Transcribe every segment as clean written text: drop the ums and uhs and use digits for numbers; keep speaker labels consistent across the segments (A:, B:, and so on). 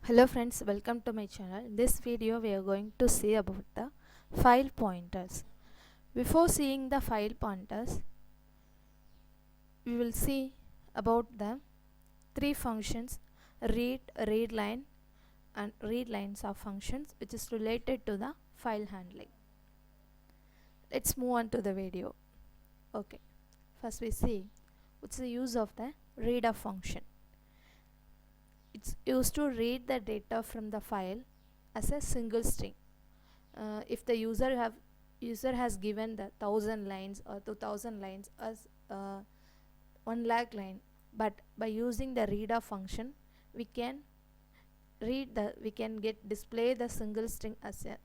A: Hello friends, welcome to my channel. In this video we are going to see about the file pointers. Before seeing the file pointers, we will see about the three functions: read, readline and readlines of functions, which is related to the file handling. Let's move on to the video. Okay, first we see what's the use of the reader function. It's used to read the data from the file as a single string. If the user has given the 1000 lines or 2000 lines as 1 lakh line, but by using the reader function we can get display the single string as a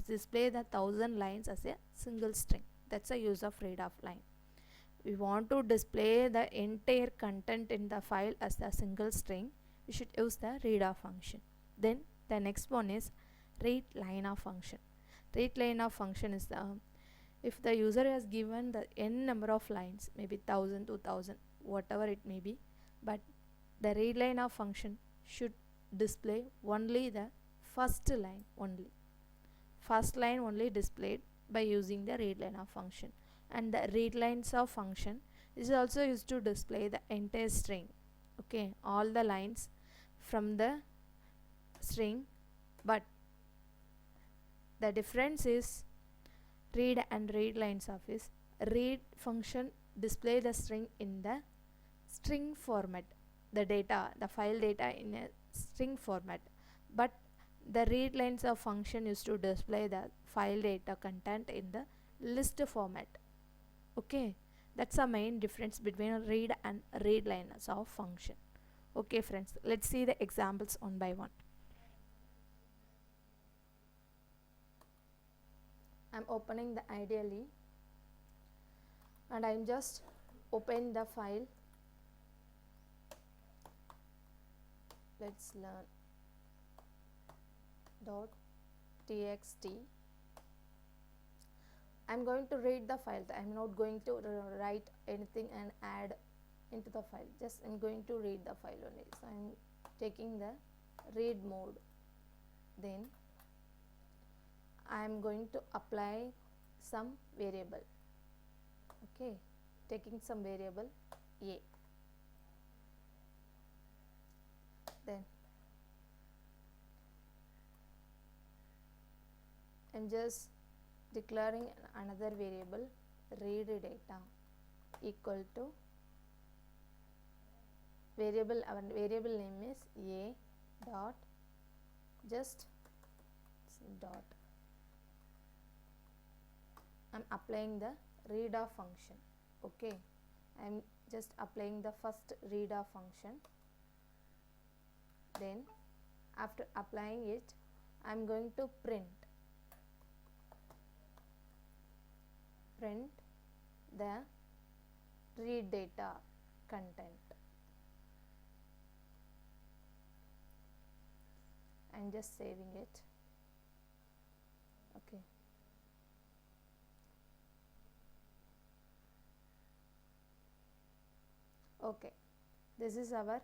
A: display the 1000 lines as a single string. That's the use of read of line. We want to display the entire content in the file as a single string, we should use the reader function. Then the next one is read line of function. Read line of function is the if the user has given the n number of lines, maybe 1000, 2000, whatever it may be, but the read line of function should display only the first line only. First line only displayed by using the read line of function. And the read lines of function is also used to display the entire string. Okay, all the lines from the string, but the difference is read and read lines of is read function display the string in the string format, the data, the file data in a string format, but the read lines of function used to display the file data content in the list format. Okay, that's the main difference between read and read lines of function. Okay friends, let's see the examples one by one. I'm opening the ideally and I'm just open the file. Let's learn .txt. I'm going to read the file. I'm not going to write anything and add into the file. Just I'm going to read the file only. So I'm taking the read mode. Then I'm going to apply some variable. Okay, taking some variable a. Then I'm just declaring another variable read data equal to variable, our variable name is a dot just dot. I'm applying the reader function. Okay, I'm just applying the first reader function. Then after applying it, I'm going to print the read data content. I'm just saving it. Okay, okay, this is our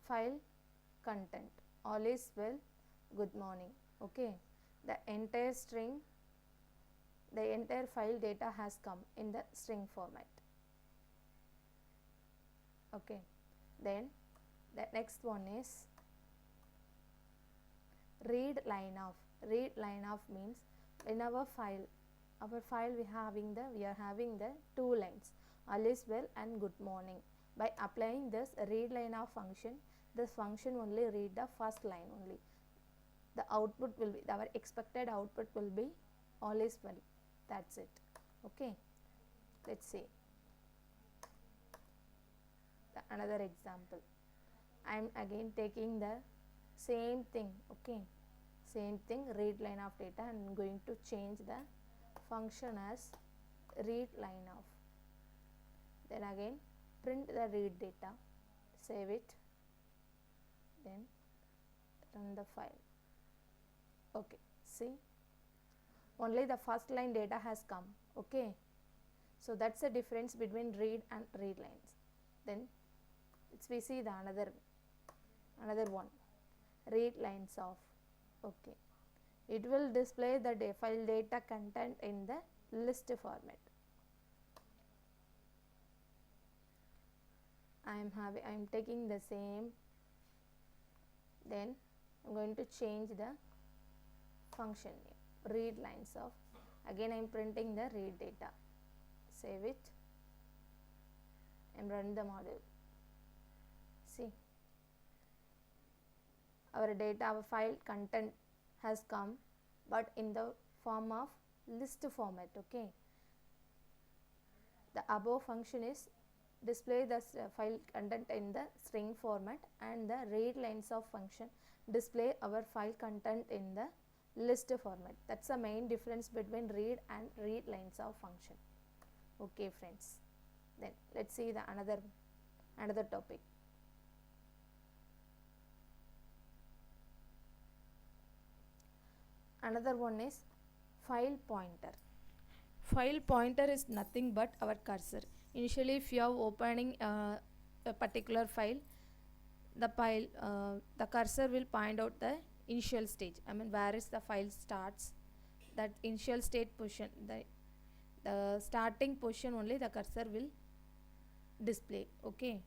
A: file content. All is well, good morning. Okay, the entire string, the entire file data has come in the string format. Okay, then the next one is read line of. Read line of means in our file we are having the two lines, all is well and good morning. By applying this read line of function, this function only read the first line only. The output will be, our expected output will be all is well. That's it. Okay, let's see another example. I am again taking the same thing. Okay, same thing, read line of data. I am going to change the function as read line of. Then again print the read data, save it, then run the file. Okay, see, only the first line data has come. Okay, so that's the difference between read and read lines. Then we see the another one, read lines of. Okay, it will display the file data content in the list format. I am taking the same, then I'm going to change the function name, read lines of. Again I am printing the read data. Save it and run the module. See, our data, our file content has come, but in the form of list format. Okay, the above function is display the file content in the string format, and the read lines of function display our file content in the list format. That's the main difference between read and read lines of function. Okay friends, then let's see the another topic. Another one is file pointer. File pointer is nothing but our cursor. Initially, if you are opening a particular file, the cursor will point out the initial stage. I mean, where is the file starts, that initial state position, the starting position only the cursor will display. Okay,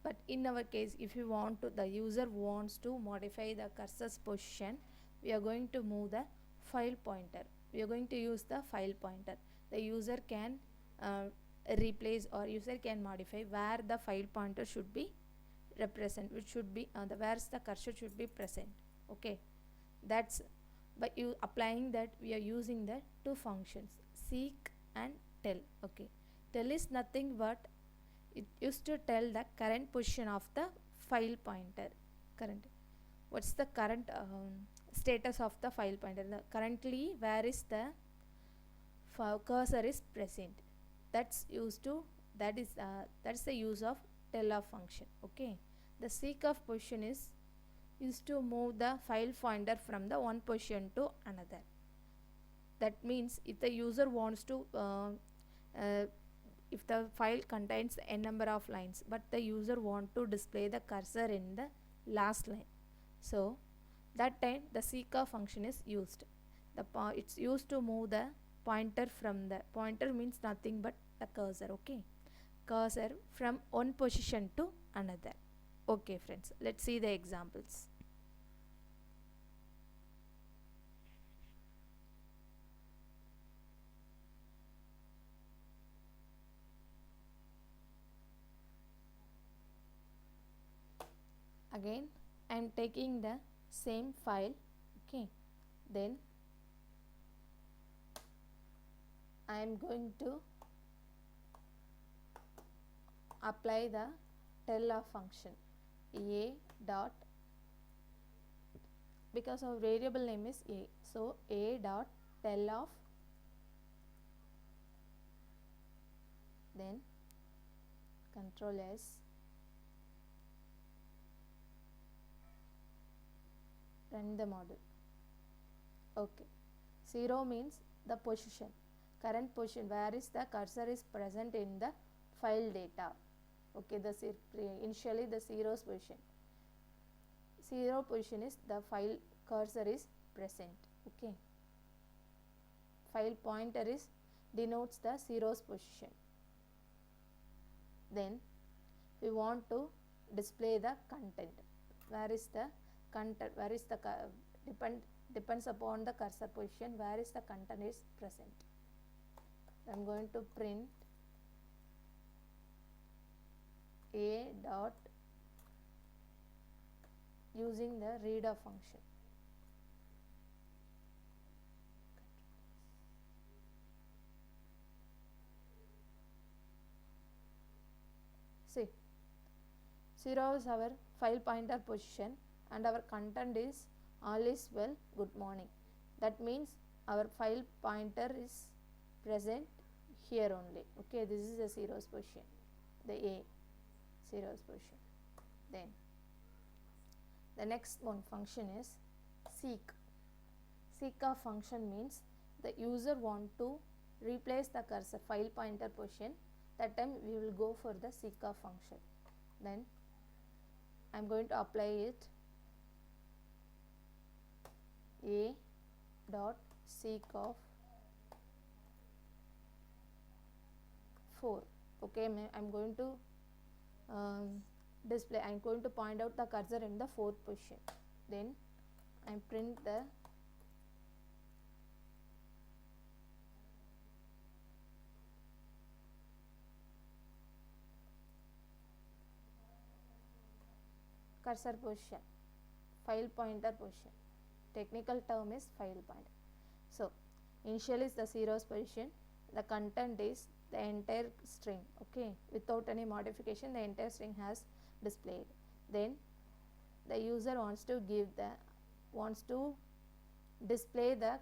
A: but in our case, if you want to, the user wants to modify the cursor's position, we are going to move the file pointer. We are going to use the file pointer. The user can replace, or user can modify where the file pointer should be represent, which should be where the cursor should be present. Okay, that's by you applying that we are using the two functions, seek and tell. Okay, tell is nothing but it used to tell the current position of the file pointer. What's the current status of the file pointer? Currently where is the cursor is present. That's the use of tell of function. Okay, the seek of position is used to move the file pointer from the one position to another. That means if the user wants to if the file contains n number of lines, but the user want to display the cursor in the last line, so that time the seek of function is used. It's used to move the pointer from the pointer means nothing but the cursor. Okay, cursor from one position to another. Okay friends, let's see the examples. Again I am taking the same file. Okay, then I am going to apply the tell of function, a dot, because our variable name is a, so a dot tell of, then control S, run the module. Okay, 0 means the position, current position, where is the cursor is present in the file data. Okay, initially the 0's position. 0 position is the file cursor is present. Okay, file pointer is denotes the 0's position. Then we want to display the content. Where is the content? Where is the depends upon the cursor position, where is the content is present. I am going to print a dot using the reader function. See, 0 is our file pointer position and our content is all is well, good morning. That means our file pointer is present here only. Okay, this is the 0's position, the a 0's position. Then the next one function is seek. Seek of function means the user want to replace the cursor file pointer position. That time we will go for the seek of function. Then I'm going to apply it. A dot seek of 4. Okay, I'm going to display. I'm going to point out the cursor in the 4th position. Then I print the cursor position, file pointer position. Technical term is file pointer. So initial is the zeros position. The content is the entire string. Okay, without any modification, the entire string has displayed. Then the user wants to display the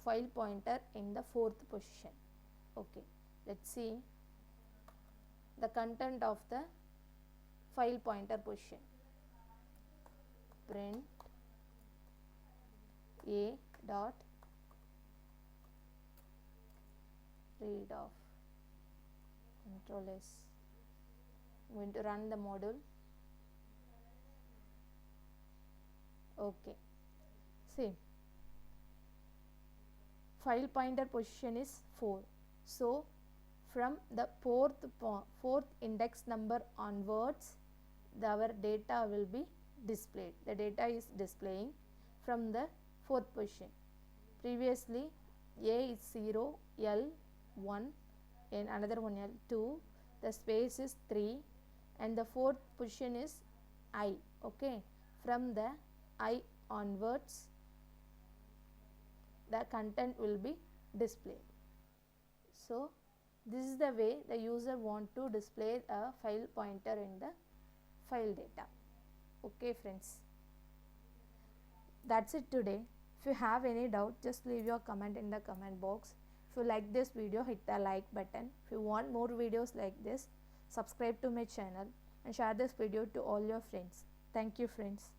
A: file pointer in the 4th position. Okay, let's see the content of the file pointer position. Print a dot read of. Control S. I'm going to run the module. Okay, see, file pointer position is 4. So from the 4th index number onwards, our data will be displayed. The data is displaying from the 4th position. Previously A is 0, L 1, and another one L 2, the space is 3, and the 4th position is I. Okay, from the I onwards, the content will be displayed. So this is the way the user want to display a file pointer in the file data. Okay friends, that's it today. If you have any doubt, just leave your comment in the comment box. If you like this video, hit the like button. If you want more videos like this, subscribe to my channel and share this video to all your friends. Thank you friends.